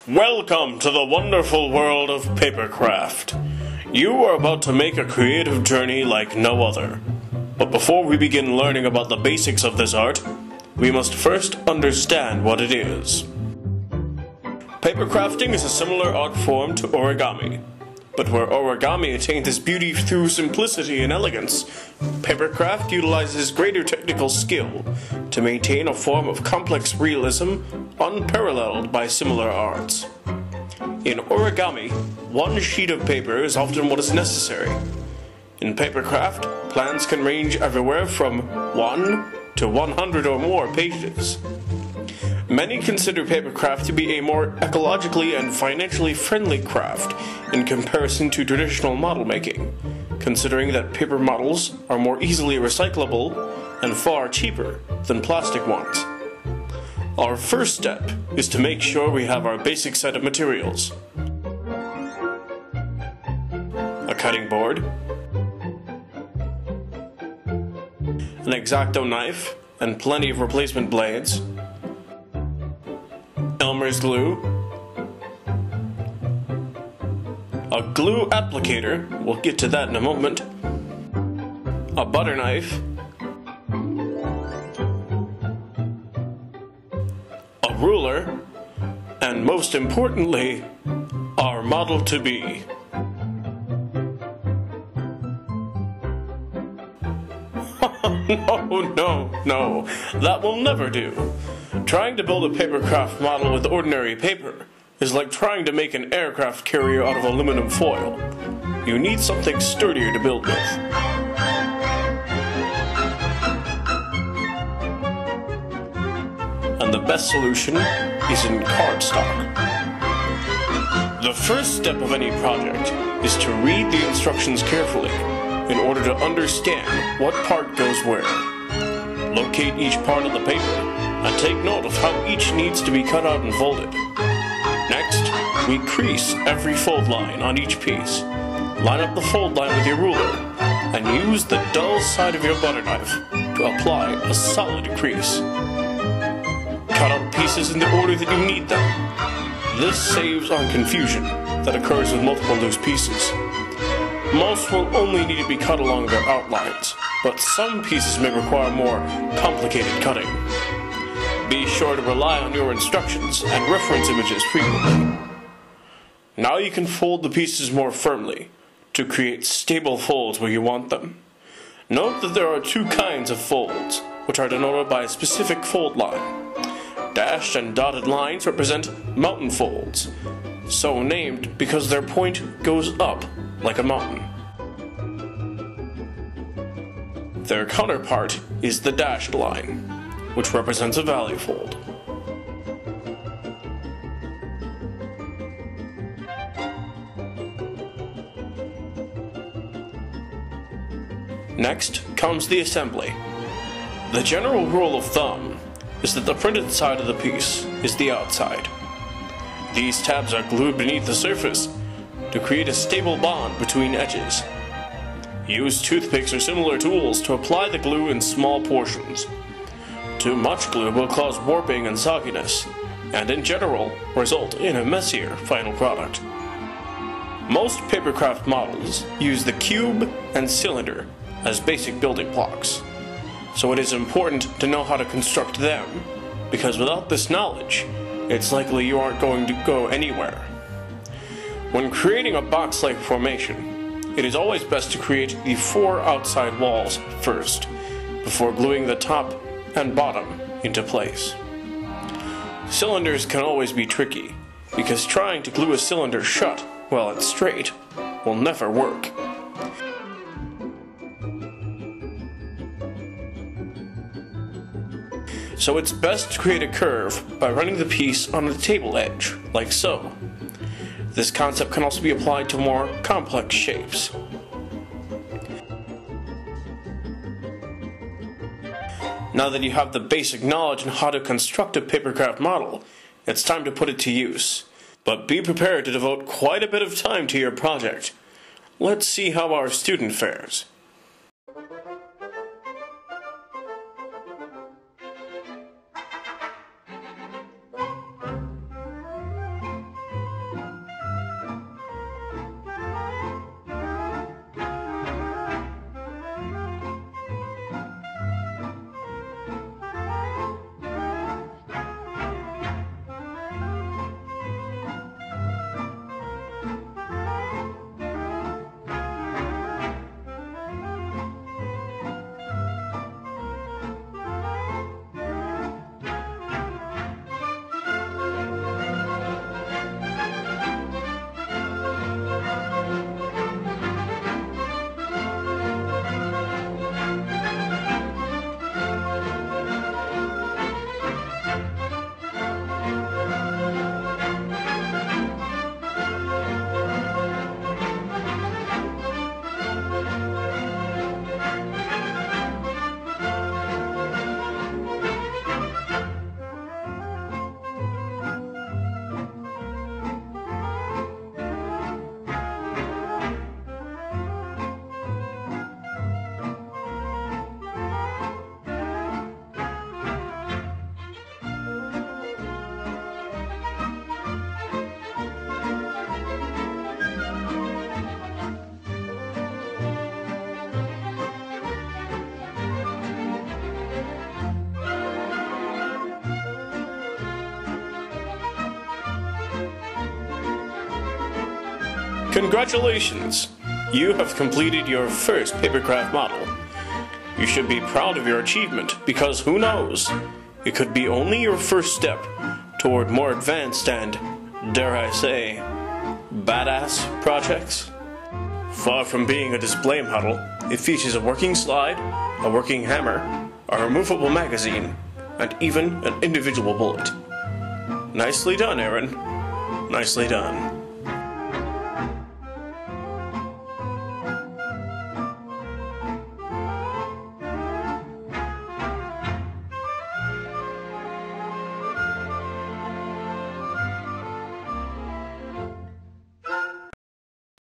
Welcome to the wonderful world of Papercraft. You are about to make a creative journey like no other. But before we begin learning about the basics of this art, we must first understand what it is. Papercrafting is a similar art form to origami. But where origami attains its beauty through simplicity and elegance, papercraft utilizes greater technical skill to maintain a form of complex realism unparalleled by similar arts. In origami, one sheet of paper is often what is necessary. In papercraft, plans can range everywhere from 1 to 100 or more pages. Many consider papercraft to be a more ecologically and financially friendly craft in comparison to traditional model making, considering that paper models are more easily recyclable and far cheaper than plastic ones. Our first step is to make sure we have our basic set of materials: a cutting board, an X-Acto knife and plenty of replacement blades, Elmer's glue, a glue applicator, we'll get to that in a moment, a butter knife, a ruler, and most importantly, our model to be. No, that will never do. Trying to build a papercraft model with ordinary paper is like trying to make an aircraft carrier out of aluminum foil. You need something sturdier to build with. And the best solution is in cardstock. The first step of any project is to read the instructions carefully in order to understand what part goes where. Locate each part of the paper and take note of how each needs to be cut out and folded. Next, we crease every fold line on each piece. Line up the fold line with your ruler and use the dull side of your butter knife to apply a solid crease. Cut out pieces in the order that you need them. This saves on confusion that occurs with multiple loose pieces. Most will only need to be cut along their outlines, but some pieces may require more complicated cutting. Be sure to rely on your instructions and reference images frequently. Now you can fold the pieces more firmly to create stable folds where you want them. Note that there are two kinds of folds, which are denoted by a specific fold line. Dashed and dotted lines represent mountain folds, so named because their point goes up like a mountain. Their counterpart is the dashed line, which represents a valley fold. Next comes the assembly. The general rule of thumb is that the printed side of the piece is the outside. These tabs are glued beneath the surface to create a stable bond between edges. Use toothpicks or similar tools to apply the glue in small portions. Too much glue will cause warping and sogginess, and in general result in a messier final product. Most papercraft models use the cube and cylinder as basic building blocks, so it is important to know how to construct them, because without this knowledge, it's likely you aren't going to go anywhere. When creating a box-like formation, it is always best to create the 4 outside walls first, before gluing the top and bottom into place. Cylinders can always be tricky, because trying to glue a cylinder shut while it's straight will never work. So it's best to create a curve by running the piece on a table edge, like so. This concept can also be applied to more complex shapes. Now that you have the basic knowledge on how to construct a papercraft model, it's time to put it to use. But be prepared to devote quite a bit of time to your project. Let's see how our student fares. Congratulations! You have completed your first Papercraft model. You should be proud of your achievement because who knows, it could be only your first step toward more advanced and, dare I say, badass projects. Far from being a display model, it features a working slide, a working hammer, a removable magazine, and even an individual bullet. Nicely done, Aaron. Nicely done.